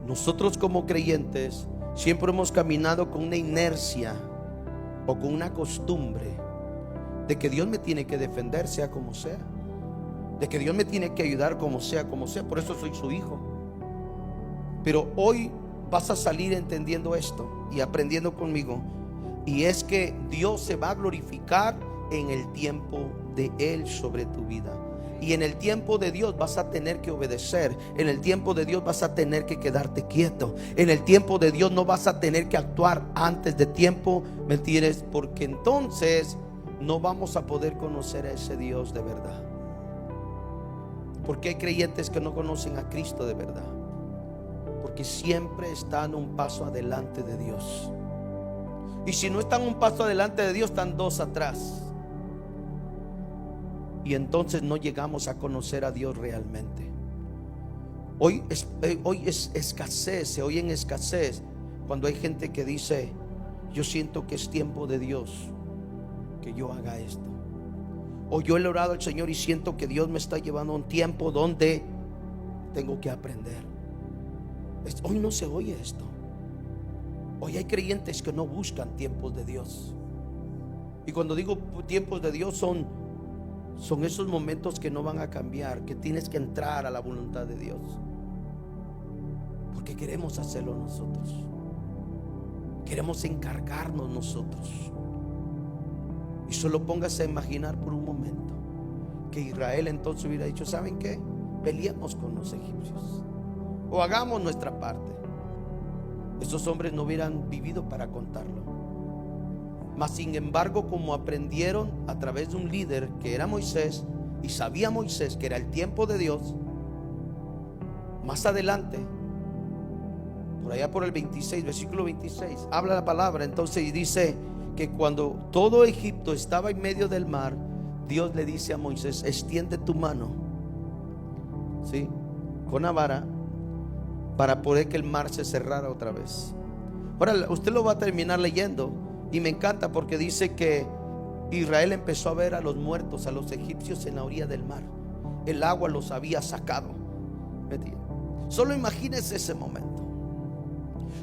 Speaker 2: nosotros como creyentes siempre hemos caminado con una inercia o con una costumbre de que Dios me tiene que defender sea como sea, de que Dios me tiene que ayudar como sea. Por eso soy su hijo. Pero hoy vas a salir entendiendo esto y aprendiendo conmigo, y es que Dios se va a glorificar en el tiempo de Él sobre tu vida. Y en el tiempo de Dios vas a tener que obedecer. En el tiempo de Dios vas a tener que quedarte quieto. En el tiempo de Dios no vas a tener que actuar antes de tiempo, ¿me entiendes? Porque entonces no vamos a poder conocer a ese Dios de verdad. ¿Por qué hay creyentes que no conocen a Cristo de verdad? Porque siempre están un paso adelante de Dios. Y si no están un paso adelante de Dios, están dos atrás. Y entonces no llegamos a conocer a Dios realmente. Hoy es escasez, se oye en escasez cuando hay gente que dice: yo siento que es tiempo de Dios que yo haga esto. O yo he orado al Señor y siento que Dios me está llevando a un tiempo donde tengo que aprender. Hoy no se oye esto. Hoy hay creyentes que no buscan tiempos de Dios. Y cuando digo tiempos de Dios, son esos momentos que no van a cambiar, que tienes que entrar a la voluntad de Dios, porque queremos hacerlo nosotros. Queremos encargarnos nosotros. Y solo póngase a imaginar por un momento que Israel entonces hubiera dicho: ¿saben qué? Peleemos con los egipcios o hagamos nuestra parte. Esos hombres no hubieran vivido para contarlo. Mas sin embargo, como aprendieron a través de un líder que era Moisés, y sabía Moisés que era el tiempo de Dios, más adelante, por allá por el 26, versículo 26, habla la palabra entonces y dice que cuando todo Egipto estaba en medio del mar, Dios le dice a Moisés: extiende tu mano, ¿sí?, con la vara, para poder que el mar se cerrara otra vez. Ahora usted lo va a terminar leyendo y me encanta porque dice que Israel empezó a ver a los muertos, a los egipcios, en la orilla del mar. El agua los había sacado. Solo imagínese ese momento.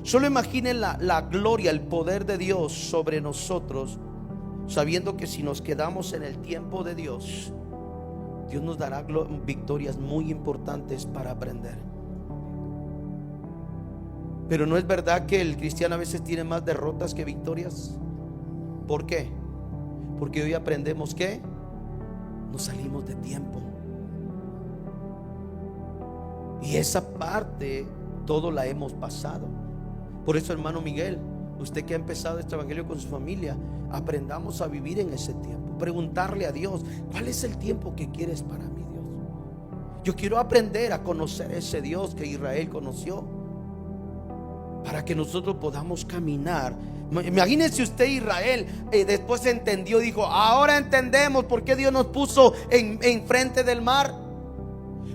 Speaker 2: Solo imaginen la gloria, el poder de Dios sobre nosotros, sabiendo que si nos quedamos en el tiempo de Dios, Dios nos dará victorias muy importantes para aprender. Pero ¿no es verdad que el cristiano a veces tiene más derrotas que victorias? ¿Por qué? Porque hoy aprendemos que nos salimos de tiempo. Y esa parte todo la hemos pasado. Por eso, hermano Miguel, usted que ha empezado este evangelio con su familia, aprendamos a vivir en ese tiempo. Preguntarle a Dios: ¿cuál es el tiempo que quieres para mí, Dios? Yo quiero aprender a conocer ese Dios que Israel conoció, para que nosotros podamos caminar. Imagínense usted, Israel después entendió, dijo: ahora entendemos por qué Dios nos puso en frente del mar,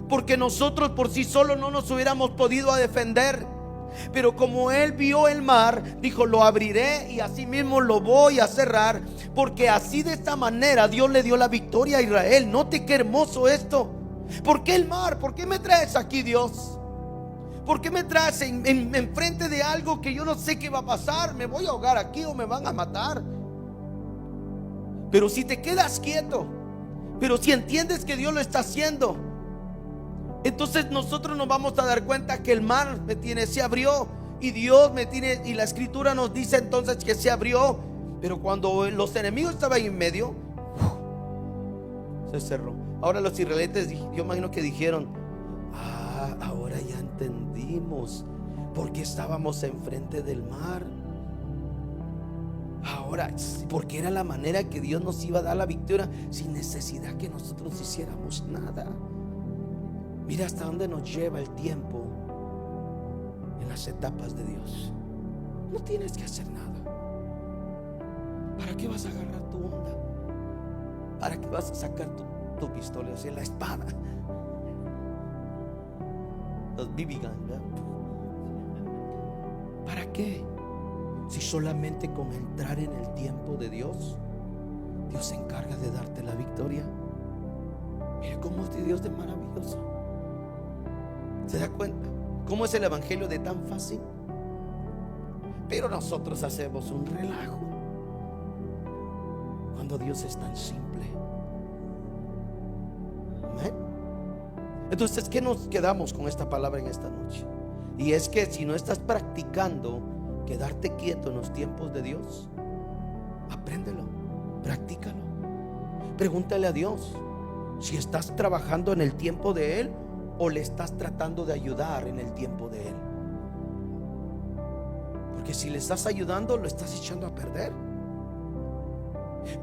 Speaker 2: porque nosotros por sí solos no nos hubiéramos podido defender. Pero como él vio el mar, dijo: lo abriré y así mismo lo voy a cerrar, porque así, de esta manera, Dios le dio la victoria a Israel. Note qué hermoso esto. ¿Por qué el mar? ¿Por qué me traes aquí, Dios? ¿Por qué me traes en frente de algo que yo no sé qué va a pasar? ¿Me voy a ahogar aquí o me van a matar? Pero si te quedas quieto, pero si entiendes que Dios lo está haciendo, entonces nosotros nos vamos a dar cuenta que el mar se abrió, y Dios y la escritura nos dice entonces que se abrió. Pero cuando los enemigos estaban ahí en medio, se cerró. Ahora los israelitas, yo imagino que dijeron: ahora ya entendimos por qué estábamos enfrente del mar. Ahora, porque era la manera que Dios nos iba a dar la victoria, sin necesidad que nosotros hiciéramos nada. Mira hasta dónde nos lleva el tiempo en las etapas de Dios. No tienes que hacer nada. ¿Para qué vas a agarrar tu onda? ¿Para qué vas a sacar tu pistola, así, la espada? Los BB guns, ¿verdad? ¿Para qué? Si solamente con entrar en el tiempo de Dios, Dios se encarga de darte la victoria. Mire cómo es Dios de maravilloso. ¿Se da cuenta cómo es el evangelio de tan fácil? Pero nosotros hacemos un relajo cuando Dios es tan simple. Amén. Entonces, ¿qué nos quedamos con esta palabra en esta noche? Y es que si no estás practicando quedarte quieto en los tiempos de Dios, apréndelo, practícalo. Pregúntale a Dios si estás trabajando en el tiempo de Él o le estás tratando de ayudar en el tiempo de Él. Porque si le estás ayudando, lo estás echando a perder.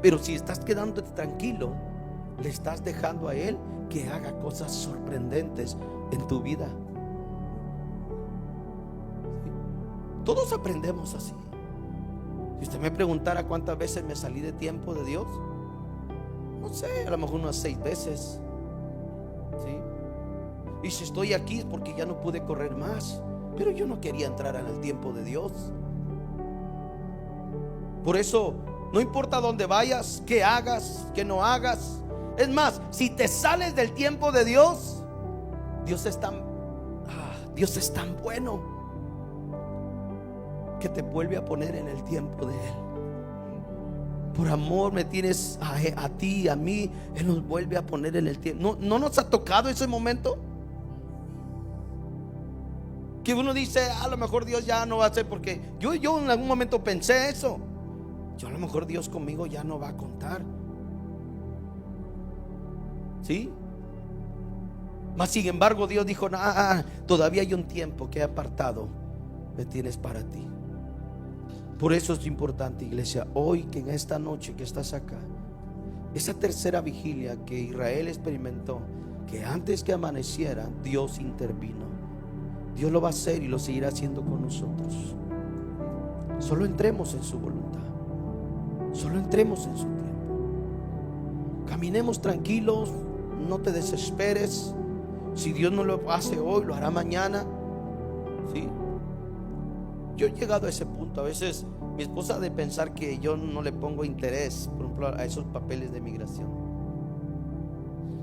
Speaker 2: Pero si estás quedándote tranquilo, le estás dejando a Él que haga cosas sorprendentes en tu vida. Todos aprendemos así. Si usted me preguntara cuántas veces me salí de tiempo de Dios, no sé, a lo mejor unas 6 veces. ¿Sí? Y si estoy aquí es porque ya no pude correr más, pero yo no quería entrar en el tiempo de Dios. Por eso, no importa dónde vayas, qué hagas, qué no hagas. Es más, si te sales del tiempo de Dios, Dios es tan bueno que te vuelve a poner en el tiempo de Él. Por amor me tienes a ti, a mí. Él nos vuelve a poner en el tiempo. ¿No nos ha tocado ese momento? Que uno dice, a lo mejor Dios ya no va a hacer, porque yo en algún momento pensé eso. Yo a lo mejor Dios conmigo ya no va a contar. ¿Sí? Mas sin embargo Dios dijo, todavía hay un tiempo que he apartado, me tienes para ti. Por eso es importante, iglesia, hoy, que en esta noche que estás acá, esa tercera vigilia que Israel experimentó, que antes que amaneciera Dios intervino. Dios lo va a hacer y lo seguirá haciendo con nosotros. Solo entremos en su voluntad, solo entremos en su tiempo. Caminemos tranquilos, no te desesperes. Si Dios no lo hace hoy, lo hará mañana. ¿Sí? Yo he llegado a ese punto. A veces mi esposa de pensar que yo no le pongo interés, por ejemplo, a esos papeles de migración.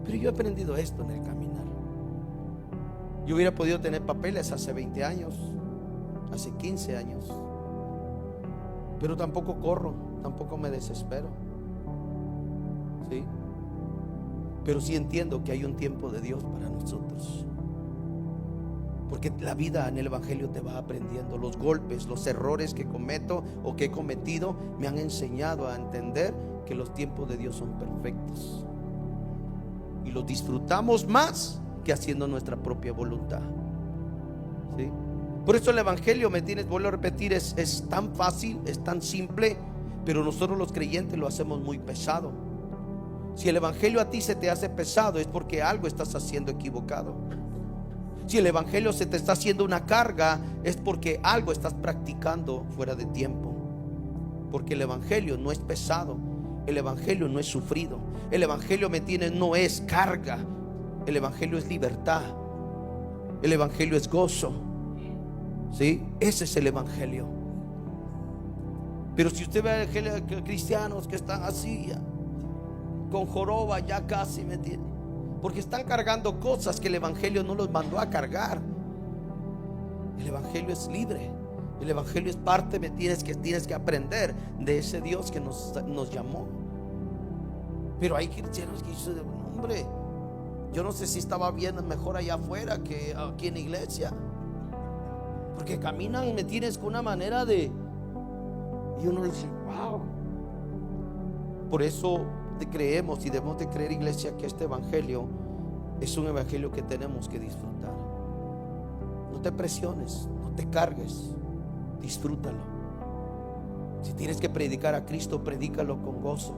Speaker 2: Pero yo he aprendido esto en el caminar. Yo hubiera podido tener papeles hace 20 años, hace 15 años, pero tampoco corro, tampoco me desespero. ¿Sí? Pero sí entiendo que hay un tiempo de Dios para nosotros. Porque la vida en el evangelio te va aprendiendo. Los golpes, los errores que cometo o que he cometido me han enseñado a entender que los tiempos de Dios son perfectos. Y los disfrutamos más que haciendo nuestra propia voluntad. ¿Sí? Por eso el evangelio, vuelvo a repetir, es tan fácil, es tan simple, pero nosotros los creyentes lo hacemos muy pesado. Si el evangelio a ti se te hace pesado, es porque algo estás haciendo equivocado. Si el evangelio se te está haciendo una carga, es porque algo estás practicando fuera de tiempo. Porque el evangelio no es pesado, el evangelio no es sufrido, el evangelio no es carga, el evangelio es libertad, el evangelio es gozo. ¿Sí? Ese es el evangelio. Pero si usted ve a cristianos que están así, con joroba, ya casi, ¿me entiende? Porque están cargando cosas que el evangelio no los mandó a cargar. El evangelio es libre. El evangelio es parte, tienes que aprender de ese Dios que nos llamó. Pero hay cristianos que dicen, hombre, yo no sé si estaba bien mejor allá afuera que aquí en la iglesia. Porque caminan, ¿me tienes? Con una manera de... Y uno dice, wow. Por eso creemos y debemos de creer, iglesia, que este evangelio es un evangelio que tenemos que disfrutar. No te presiones, no te cargues, disfrútalo. Si tienes que predicar a Cristo, predícalo con gozo.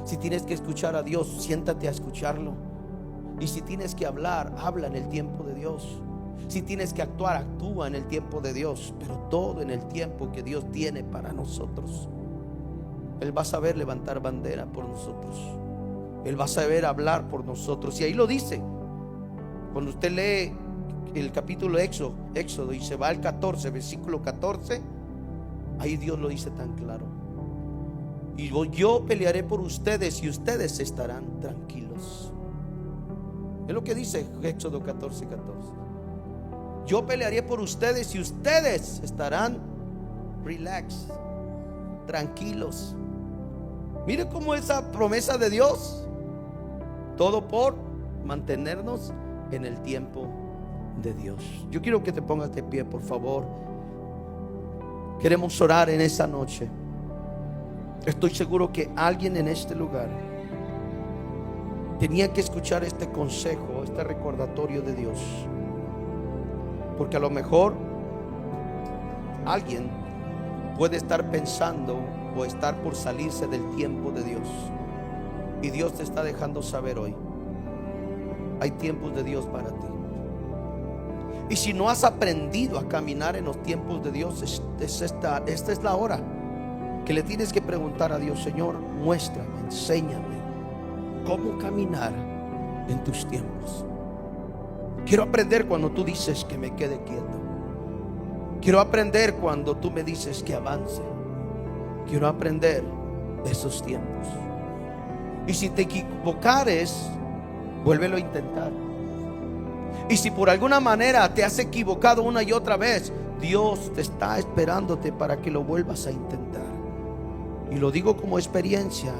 Speaker 2: Si tienes que escuchar a Dios, siéntate a escucharlo. Y si tienes que hablar, habla en el tiempo de Dios. Si tienes que actuar, actúa en el tiempo de Dios. Pero todo en el tiempo que Dios tiene para nosotros. Él va a saber levantar bandera por nosotros. Él va a saber hablar por nosotros. Y ahí lo dice. Cuando usted lee el capítulo Éxodo y se va al 14, versículo 14, ahí Dios lo dice tan claro. Y yo pelearé por ustedes y ustedes estarán tranquilos. Es lo que dice Éxodo 14, 14. Yo pelearé por ustedes y ustedes estarán relax, tranquilos. Mire cómo esa promesa de Dios, todo por mantenernos en el tiempo de Dios. Yo quiero que te pongas de pie, por favor. Queremos orar en esta noche. Estoy seguro que alguien en este lugar tenía que escuchar este consejo, este recordatorio de Dios. Porque a lo mejor alguien puede estar pensando o estar por salirse del tiempo de Dios. Y Dios te está dejando saber hoy: hay tiempos de Dios para ti. Y si no has aprendido a caminar en los tiempos de Dios, esta es la hora que le tienes que preguntar a Dios: Señor, muéstrame, enséñame cómo caminar en tus tiempos. Quiero aprender cuando tú dices que me quede quieto. Quiero aprender cuando tú me dices que avance. Quiero aprender de esos tiempos. Y si te equivocares, vuélvelo a intentar. Y si por alguna manera te has equivocado una y otra vez, Dios te está esperándote para que lo vuelvas a intentar. Y lo digo como experiencia.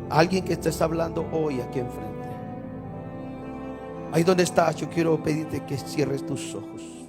Speaker 2: Alguien que estés hablando hoy aquí enfrente. Ahí donde estás, yo quiero pedirte que cierres tus ojos.